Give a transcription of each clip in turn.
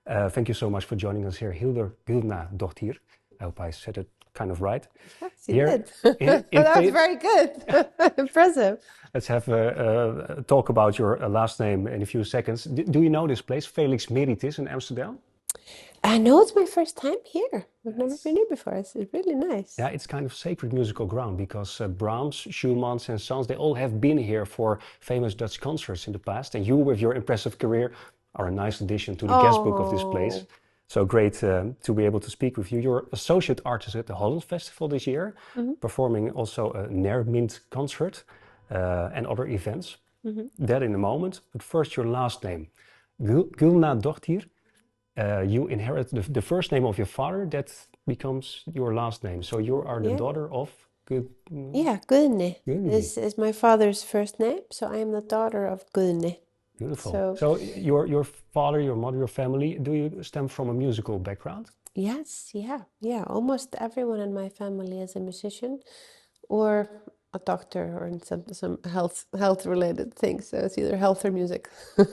Thank you so much for joining us here, Hildur Guðnadóttir. I hope I said it kind of right. Yes, you Here did. in That was very good. Impressive. let's have a talk about your last name in a few seconds. Do you know this place, Felix Meritis in Amsterdam? I know it's my first time here. I've never It's, been here before. It's really nice. yeah, it's kind of sacred musical ground because Brahms, Schumann, and Sons, they all have been here for famous Dutch concerts in the past. And you, with your impressive career, are a nice addition to the guest book of this place. Oh. So great to be able to speak with you. You're associate artist at the Holland Festival this year, Hmm. performing also a Nærmynd concert and other events. Hmm. That in a moment. But first, your last name, Guðnadóttir. You inherit the first name of your father. That becomes your last name. So you are the Yeah. daughter of Gud. Yeah, Guðni Guðni. is my father's first name, so I am the daughter of Guðni. Beautiful. So So your father, your mother, your family, do you stem from a musical background? yes, yeah. Almost everyone in my family is a musician or a doctor or in some health related things. So it's either health or music.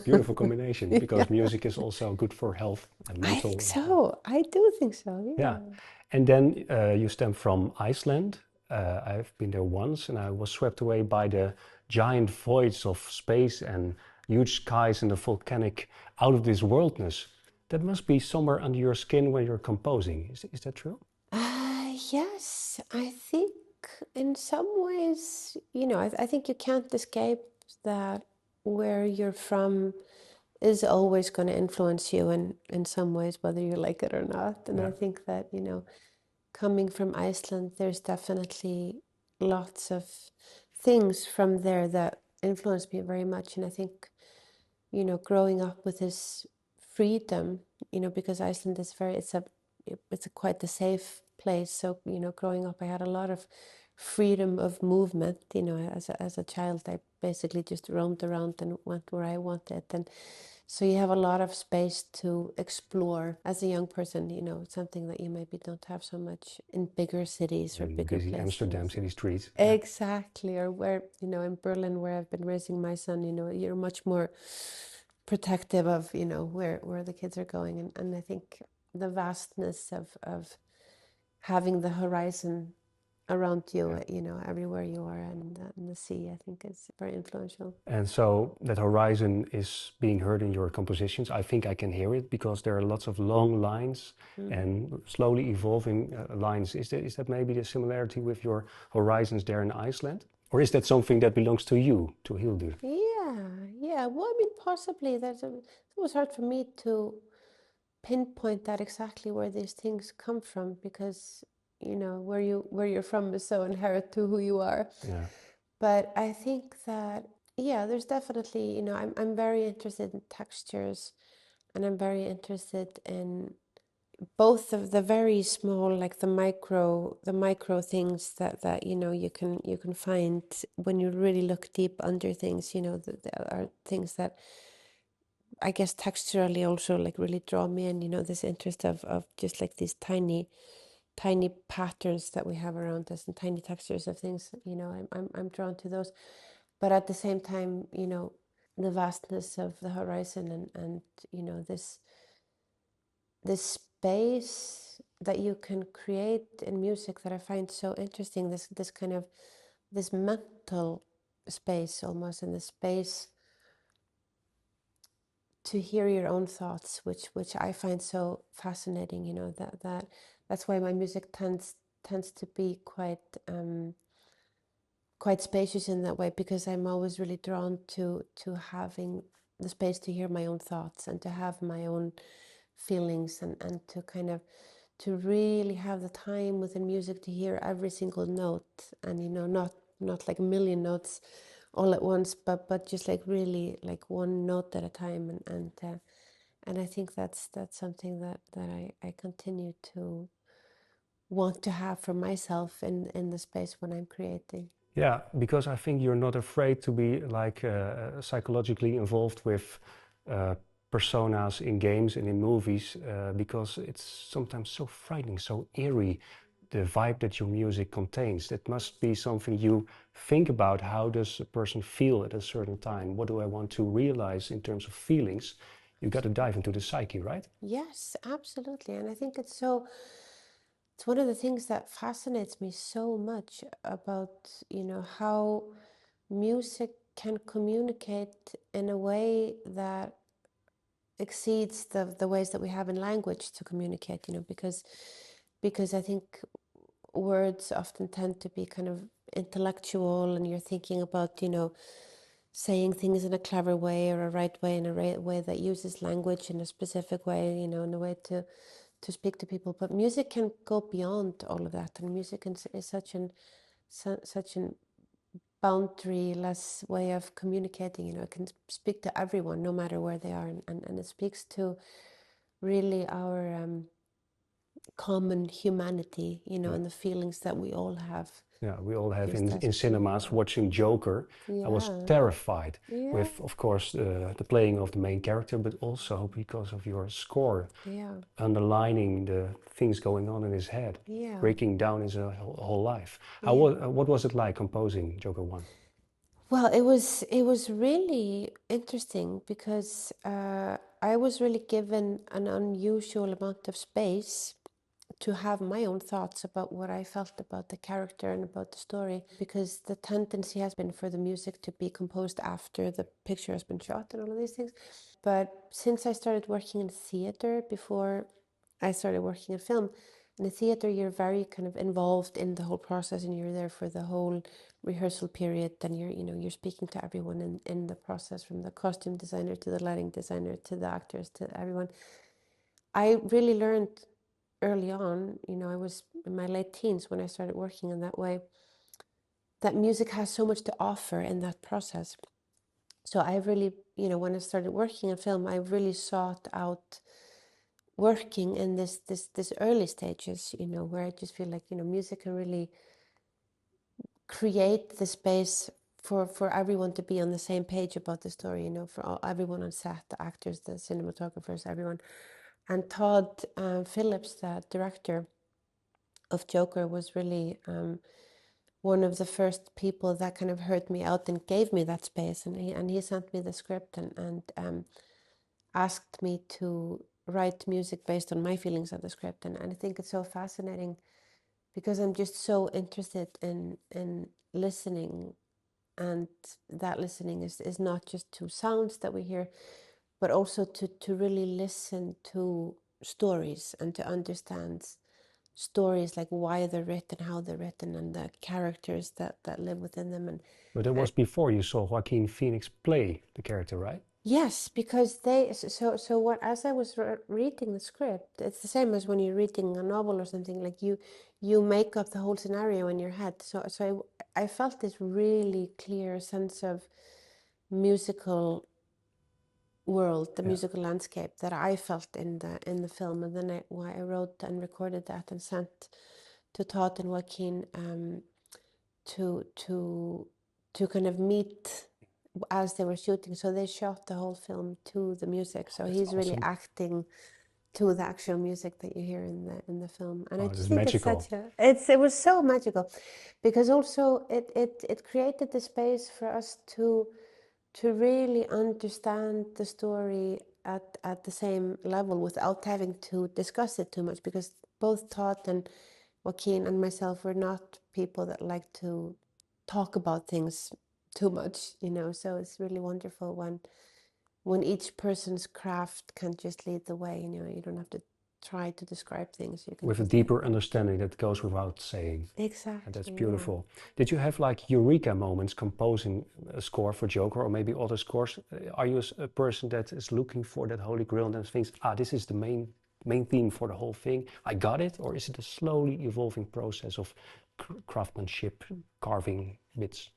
Beautiful combination Yeah. because music is also good for health and I think mental. so. I do think so. Yeah. Yeah. And then you stem from Iceland. I've been there once and I was swept away by the giant voids of space and huge skies and the volcanic out of this worldness. That must be somewhere under your skin when you're composing. Is that true? Yes, I think in some ways, I think you can't escape that where you're from is always going to influence you in some ways, whether you like it or not. And Yeah. I think that, coming from Iceland, there's definitely lots of things from there that influenced me very much. And I think, growing up with this freedom, because Iceland is it's a quite a safe place. So, growing up, I had a lot of freedom of movement. As a child, I basically just roamed around and went where I wanted. And so you have a lot of space to explore as a young person, something that you maybe don't have so much in bigger cities or In bigger busy Amsterdam places. city streets. Yeah. Exactly. Or where, in Berlin, where I've been raising my son, you're much more protective of, where the kids are going. And I think the vastness of having the horizon around you, Yeah. everywhere you are, and the sea, I think is very influential. And so that horizon is being heard in your compositions. I think I can hear it because there are lots of long lines Mm. and slowly evolving lines. Is that maybe the similarity with your horizons there in Iceland? Or is that something that belongs to you, to Hildur? Yeah. Well, I mean, possibly it was hard for me to pinpoint that exactly where these things come from because, where you're from is so inherent to who you are. Yeah. But I think that, yeah, there's definitely, I'm very interested in textures and I'm very interested in both of the very small, like the micro things that you can find when you really look deep under things, that are things that I guess texturally also like really draw me in, this interest of just like these tiny patterns that we have around us and tiny textures of things, I'm drawn to those. But at the same time, the vastness of the horizon and this space that you can create in music that I find so interesting, this kind of this mental space almost, and the space to hear your own thoughts, which I find so fascinating. That's why my music tends to be quite spacious in that way, because I'm always really drawn to having the space to hear my own thoughts and to have my own feelings and to kind of to really have the time within music to hear every single note, and not like a million notes all at once, but just like really like one note at a time, and I think that's something that I continue to want to have for myself in the space when I'm creating. Yeah, because I think you're not afraid to be like psychologically involved with uh, personas in games and in movies because it's sometimes so frightening, so eerie, the vibe that your music contains. That must be something you think about. How does a person feel at a certain time? What do I want to realize in terms of feelings? You got to dive into the psyche, right? Yes, absolutely. And I think it's one of the things that fascinates me so much about, how music can communicate in a way that exceeds the ways that we have in language to communicate, because I think words often tend to be kind of intellectual, and you're thinking about, saying things in a clever way or a right way, in a way that uses language in a specific way, in a way to speak to people. But music can go beyond all of that, and music is such an boundaryless way of communicating. It can speak to everyone, no matter where they are, and it speaks to really our common humanity, and the feelings that we all have. Yeah, we all have Just as in cinemas people. watching Joker. I was Yeah, terrified yeah, with, of course, the playing of the main character, but also because of your score, yeah, underlining the things going on in his head, yeah, breaking down his whole life. yeah. What was it like composing Joker 1? Well, it was really interesting because I was really given an unusual amount of space to have my own thoughts about what I felt about the character and about the story, because the tendency has been for the music to be composed after the picture has been shot and all of these things. But since I started working in theater before I started working in film, in the theater you're very kind of involved in the whole process, and you're there for the whole rehearsal period, and you're speaking to everyone in the process, from the costume designer to the lighting designer to the actors to everyone. I really learned early on, I was in my late teens when I started working in that way, that music has so much to offer in that process. So I really, when I started working in film, I really sought out working in this early stages, where I just feel like, music can really create the space for everyone to be on the same page about the story, for everyone on set, the actors, the cinematographers, everyone. And Todd Phillips, the director of Joker, was really one of the first people that kind of heard me out and gave me that space. And he sent me the script and asked me to write music based on my feelings of the script. And I think it's so fascinating because I'm just so interested in listening. And that listening is not just to sounds that we hear, but also to really listen to stories and to understand stories, like why they're written, how they're written, and the characters that live within them. And But that was before you saw Joaquin Phoenix play the character, right? yes, because so what, as I was reading the script, it's the same as when you're reading a novel or something, like you make up the whole scenario in your head. So I felt this really clear sense of musical world, the Yeah. musical landscape that I felt in the film. And then I wrote and recorded that and sent to Todd and Joaquin to kind of meet as they were shooting. So they shot the whole film to the music. So That's he's really awesome. acting to the actual music that you hear in the film. And I Oh, just that's think it's magical. such a it was so magical, because also it created the space for us to really understand the story at the same level without having to discuss it too much, because both Todd and Joaquin and myself were not people that like to talk about things too much, so it's really wonderful when each person's craft can just lead the way. You don't have to try to describe things. You can With a just deeper understanding that goes without saying. And that's exactly, yeah. beautiful. Did you have like eureka moments composing a score for Joker or maybe other scores? Are you a person that is looking for that holy grail and thinks, this is the main theme for the whole thing? I got it? Or is it a slowly evolving process of craftsmanship, carving bits?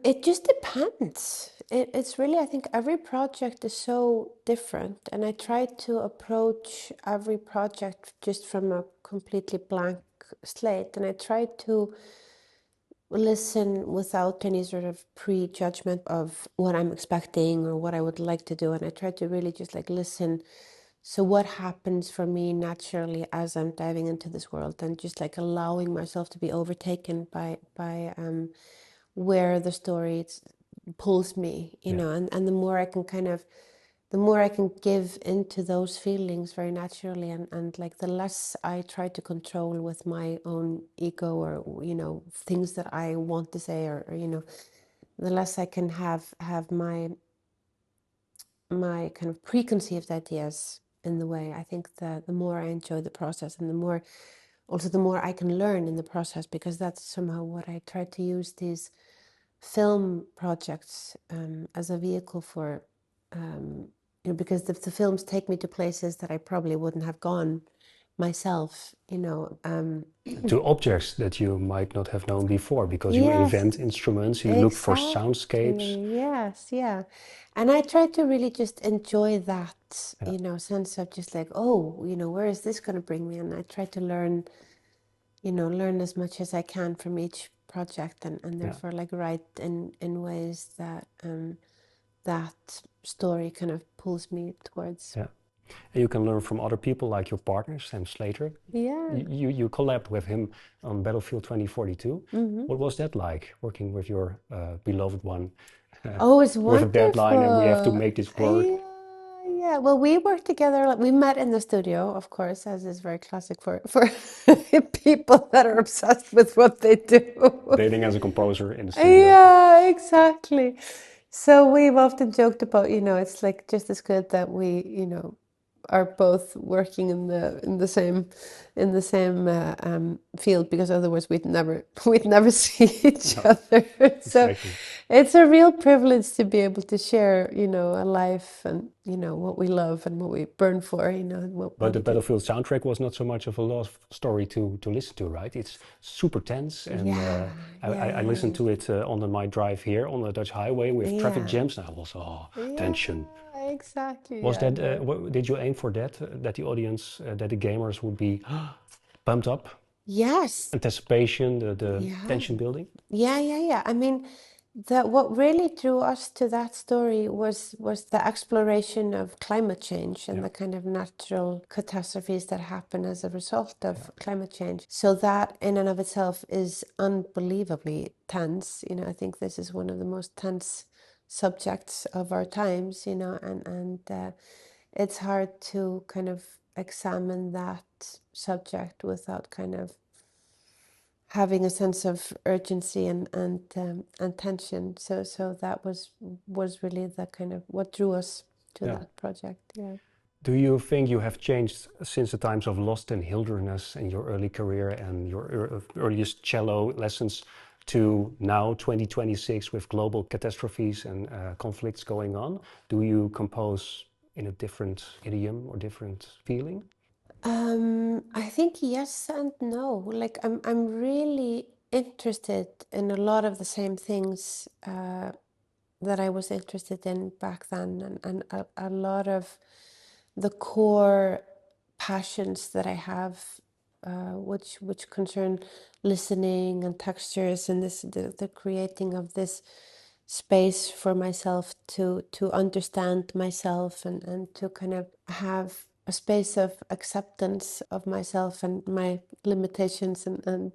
It just depends. It's really, I think every project is so different, and I try to approach every project just from a completely blank slate, and I try to listen without any sort of prejudgment of what I'm expecting or what I would like to do, and I try to really just like listen. So what happens for me naturally as I'm diving into this world, and just like allowing myself to be overtaken by where the story pulls me, and the more I can the more I can give into those feelings very naturally, and like the less I try to control with my own ego, or things that I want to say, or the less I can have my kind of preconceived ideas in the way. I think that the more I enjoy the process, and the more I can learn in the process, because that's somehow what I try to use these film projects as a vehicle for, because the films take me to places that I probably wouldn't have gone myself, To objects that you might not have known before, because you invent Yes, instruments, you look for soundscapes. exactly. Yes, yeah. And I try to really just enjoy that, Yeah, sense of just like, oh, where is this going to bring me? And I try to learn, learn as much as I can from each project, and yeah, therefore like write in ways that that story kind of pulls me towards. yeah. And you can learn from other people like your partner, Sam Slater. Yeah. You collabed with him on Battlefield 2042. Hmm. What was that like, working with your beloved one, Oh, it's with a deadline and we have to wonderful. make this work? Yeah, yeah. Well, we worked together. Like, we met in the studio, of course, as is very classic for people that are obsessed with what they do. Dating as a composer in the studio. Yeah, exactly. So we've often joked about, it's like just as good that we, are both working in the same field, because otherwise we'd never see each No, other. So exactly. it's a real privilege to be able to share, a life, and what we love and what we burn for, and But what the we do. Battlefield soundtrack was not so much of a love story to listen to, right? It's super tense, and Yeah, I yeah, listened to it on my drive here on the Dutch highway with traffic yeah, jams, and I was, oh, yeah, tension. exactly. Was Yeah, that, no. did you aim for that, that the audience, that the gamers would be pumped up? Yes. Anticipation, the Yeah. tension building? Yeah, yeah, yeah. I mean, that what really drew us to that story was the exploration of climate change and Yeah, the kind of natural catastrophes that happen as a result yeah, of climate change. So that in and of itself is unbelievably tense. I think this is one of the most tense subjects of our times, and it's hard to kind of examine that subject without kind of having a sense of urgency and tension. So that was really the kind of what drew us to yeah. that project. Yeah. Do you think you have changed since the times of Lost and Hilderness and your early career and your earliest cello lessons to now 2026 with global catastrophes and conflicts going on? Do you compose in a different idiom or different feeling? I think yes and no. Like I'm really interested in a lot of the same things that I was interested in back then, and a lot of the core passions that I have, which concern listening and textures, and the creating of this space for myself to understand myself, and to kind of have a space of acceptance of myself and my limitations, and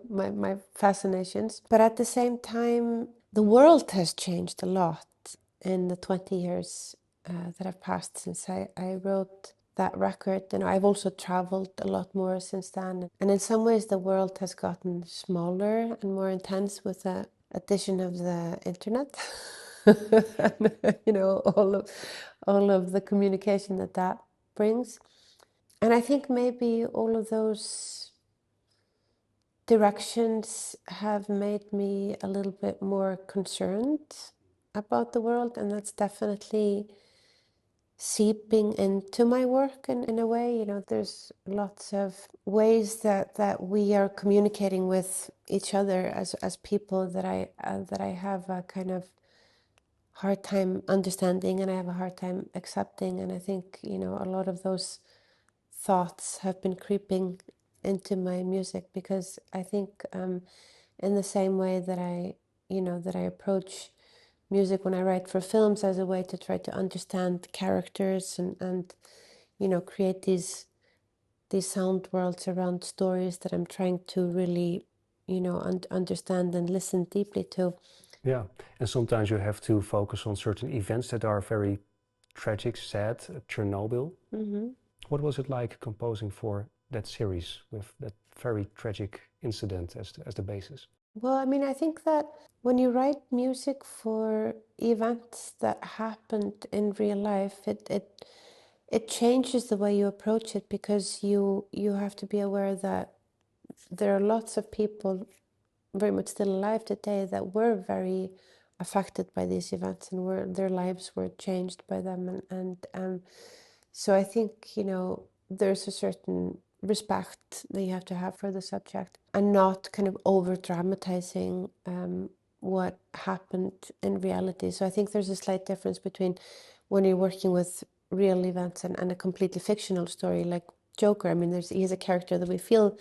my fascinations. But at the same time, the world has changed a lot in the 20 years that have passed since I wrote that record. I've also traveled a lot more since then. And in some ways, the world has gotten smaller and more intense with the addition of the internet. And, all of the communication that brings. And I think maybe all of those directions have made me a little bit more concerned about the world, and that's definitely seeping into my work in a way. There's lots of ways that we are communicating with each other as people that I have a kind of hard time understanding, and I have a hard time accepting. And I think a lot of those thoughts have been creeping into my music, because I think in the same way that I approach music when I write for films as a way to try to understand characters, and create these sound worlds around stories that I'm trying to really understand and listen deeply to. Yeah, and sometimes you have to focus on certain events that are very tragic, sad, Chernobyl. Hmm. What was it like composing for that series with that very tragic incident as the basis? Well, I mean, I think that when you write music for events that happened in real life, it changes the way you approach it because you have to be aware that there are lots of people very much still alive today that were very affected by these events and were their lives were changed by them and so I think there's a certain respect that you have to have for the subject and not kind of over dramatizing what happened in reality. So I think there's a slight difference between when you're working with real events and a completely fictional story like Joker. I mean, he's a character that we feel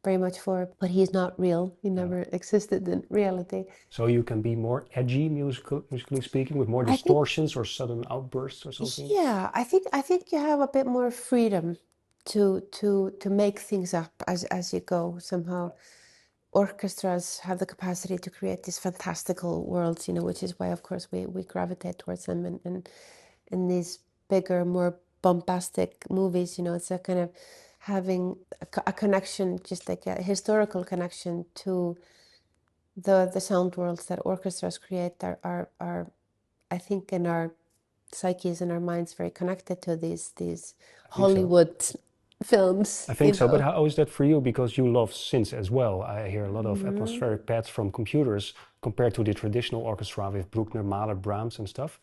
very much for, but he's not real. He Yeah. never existed in reality. So you can be more edgy, musically speaking, with more I think, distortions or sudden outbursts or something. yeah, I think you have a bit more freedom to make things up as you go somehow. Orchestras have the capacity to create these fantastical worlds, which is why, of course, we gravitate towards them in these bigger, more bombastic movies. It's a kind of having a connection, just like a historical connection to the sound worlds that orchestras create are I think in our psyches and our minds very connected to these I think so. Hollywood films, I think so, but how is that for you? Because you love synths as well. I hear a lot of atmospheric pads from computers compared to the traditional orchestra with Bruckner, Mahler, Brahms and stuff.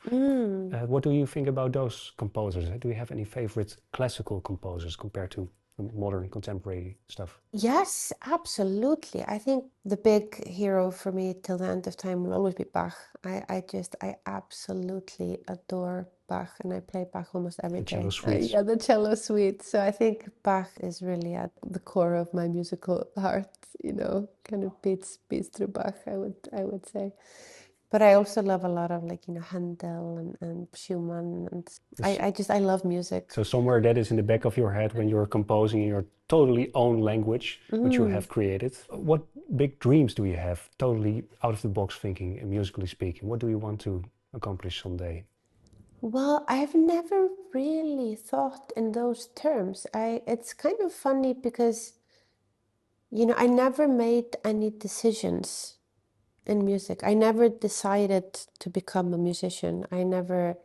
What do you think about those composers? Do you have any favorite classical composers compared to modern contemporary stuff? Yes, absolutely. I think the big hero for me till the end of time will always be Bach. I absolutely adore Bach and I play Bach almost every The cello day. suites. Yeah, the cello suite. So I think Bach is really at the core of my musical heart, kind of beats through Bach, I would say. But I also love a lot of like, Handel and Schumann and Yes. I love music. So somewhere that is in the back of your head when you're composing in your totally own language, which you have created. What big dreams do you have, totally out of the box thinking and musically speaking? What do you want to accomplish someday? Well, I've never really thought in those terms. It's kind of funny because, I never made any decisions in music. I never decided to become a musician. I never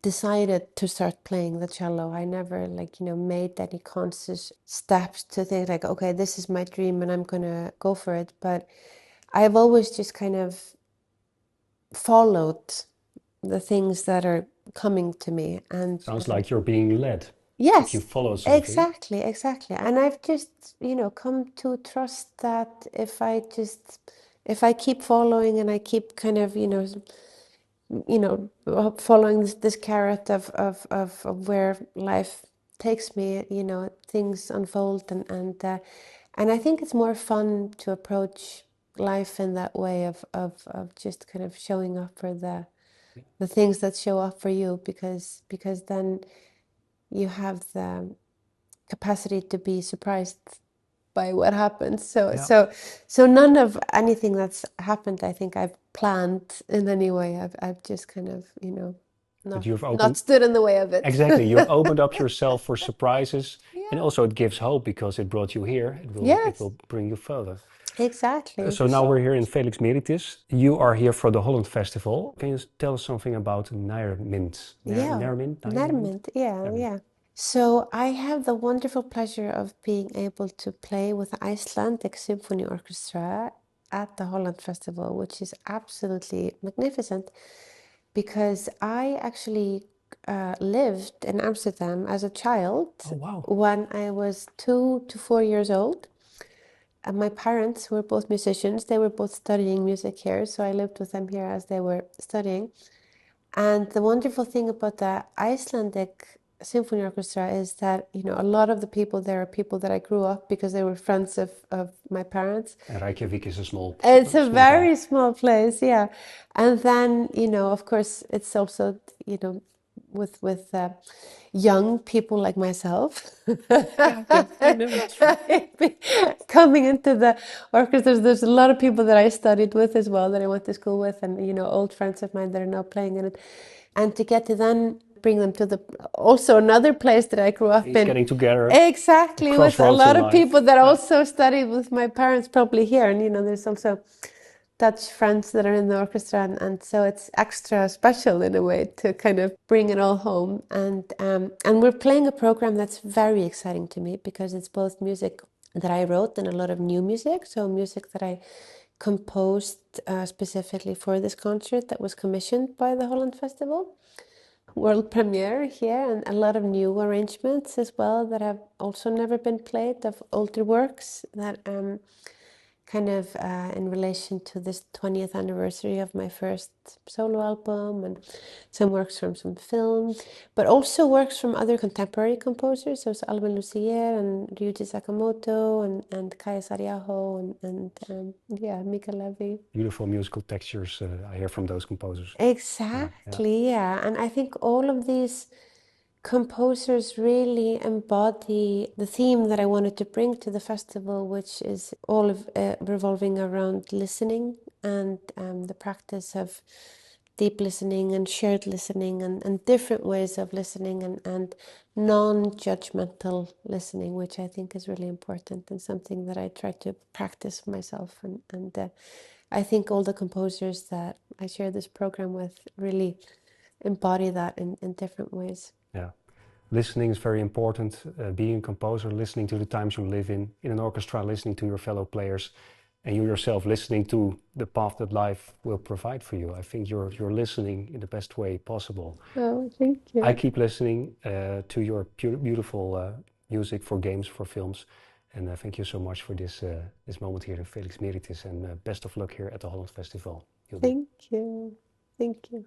decided to start playing the cello. I never made any conscious steps to think like, okay, this is my dream and I'm gonna go for it. But I've always just kind of followed the things that are coming to me and Sounds like you're being led. Like you yes, follow something. exactly. And I've just, come to trust that if I keep following and I keep kind of, following this carrot of where life takes me, things unfold and I think it's more fun to approach life in that way of just kind of showing up for the things that show up for you because then you have the capacity to be surprised by what happens. So Yeah. so none of anything that's happened, I think I've planned in any way. I've just kind of, But not you've not opened, stood in the way of it. exactly, you've opened up yourself for surprises. And Yeah. also it gives hope because it brought you here. It Yes, will bring you further. exactly. So now we're here in Felix Meritis. You are here for the Holland Festival. Can you tell us something about Nærmynd? Yeah, Nærmynd? Nærmynd? Nærmynd. Yeah, Nærmynd. yeah. So I have the wonderful pleasure of being able to play with the Icelandic Symphony Orchestra at the Holland Festival, which is absolutely magnificent because I actually lived in Amsterdam as a child Oh, wow. when I was 2 to 4 years old. And my parents were both musicians. They were both studying music here, so I lived with them here as they were studying. And the wonderful thing about the Icelandic Symphony Orchestra is that, a lot of the people there are people that I grew up because they were friends of my parents. And Reykjavik is a It's a small very town. small place, yeah. And then, of course, it's also, with young people like myself. Yeah, definitely. Coming into the orchestras, there's a lot of people that I studied with as well, that I went to school with, and old friends of mine that are now playing in it, and to get to then bring them to the also another place that I grew up It's in. getting together. Exactly, with a Crossroads lot in of life. people that also studied with my parents probably here, and there's also Dutch friends that are in the orchestra, and so it's extra special in a way to kind of bring it all home. And we're playing a program that's very exciting to me, because it's both music that I wrote and a lot of new music. So music that I composed specifically for this concert that was commissioned by the Holland Festival. World premiere here, and a lot of new arrangements as well that have also never been played, of older works that kind of in relation to this 20th anniversary of my first solo album, and some works from some film, but also works from other contemporary composers. So it's Alvin Lucier and Ryuji Sakamoto and Kaya Sariaho and yeah, Mika Levy. Beautiful musical textures I hear from those composers. Exactly, yeah. And I think all of these composers really embody the theme that I wanted to bring to the festival, which is all of revolving around listening and the practice of deep listening and shared listening and different ways of listening and non-judgmental listening, which I think is really important and something that I try to practice myself. And I think all the composers that I share this program with really embody that in different ways. Yeah. Listening is very important. Being a composer, listening to the times you live in an orchestra, listening to your fellow players, and you yourself listening to the path that life will provide for you. I think you're listening in the best way possible. Oh, thank you. I keep listening to your beautiful music for games, for films, and thank you so much for this moment here in Felix Meritis, and best of luck here at the Holland Festival. Thank you. Thank you.